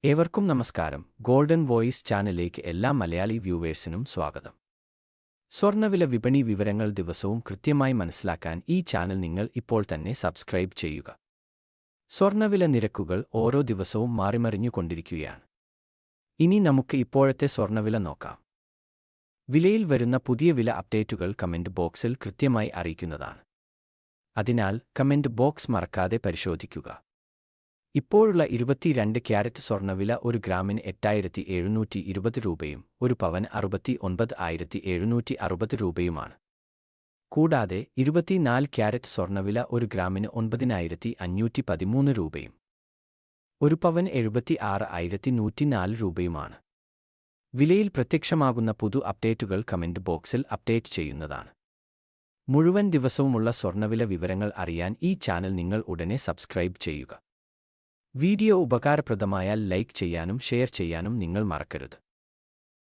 ഏവർക്കും നമസ്കാരം. Golden voice ചാനലിലേക്ക് എല്ലാ മലയാളി വ്യൂവേഴ്സിനും സ്വാഗതം. സ്വർണ്ണവില വിപണി വിവരങ്ങൾ ദിവസവും കൃത്യമായി മനസ്സിലാക്കാൻ ഈ ചാനൽ നിങ്ങൾ ഇപ്പോൾ തന്നെ സബ്സ്ക്രൈബ് ചെയ്യുക. സ്വർണ്ണവില നിരക്കുകൾ ഓരോ ദിവസവും മാറിമറിഞ്ഞുകൊണ്ടിരിക്കുകയാണ്. ഇനി നമുക്ക് ഇപ്പോഴത്തെ സ്വർണ്ണവില നോക്കാം. വിലയിൽ വരുന്ന പുതിയ വില അപ്ഡേറ്റുകൾ കമന്റ് ബോക്സിൽ കൃത്യമായി അറിയിക്കുന്നതാണ്. അതിനാൽ കമന്റ് ബോക്സ് മറക്കാതെ പരിശോധിക്കുക. ഇപ്പോഴുള്ള 22 ക്യാരറ്റ് സ്വർണ്ണവില ഒരു ഗ്രാമിന് 8,720 രൂപയും ഒരു പവന് 69,760 രൂപയുമാണ്. കൂടാതെ 24 ക്യാരറ്റ് സ്വർണ്ണവില ഒരു ഗ്രാമിന് 9,513 രൂപയും ഒരു പവന് 76,104 രൂപയുമാണ്. വിലയിൽ പ്രത്യക്ഷമാകുന്ന പുതു അപ്ഡേറ്റുകൾ കമന്റ് ബോക്സിൽ അപ്ഡേറ്റ് ചെയ്യുന്നതാണ്. മുഴുവൻ ദിവസവുമുള്ള സ്വർണ്ണവില വിവരങ്ങൾ അറിയാൻ ഈ ചാനൽ നിങ്ങൾ ഉടനെ സബ്സ്ക്രൈബ് ചെയ്യുക. വീഡിയോ ഉപകാരപ്രദമായാൽ ലൈക്ക് ചെയ്യാനും ഷെയർ ചെയ്യാനും നിങ്ങൾ മറക്കരുത്.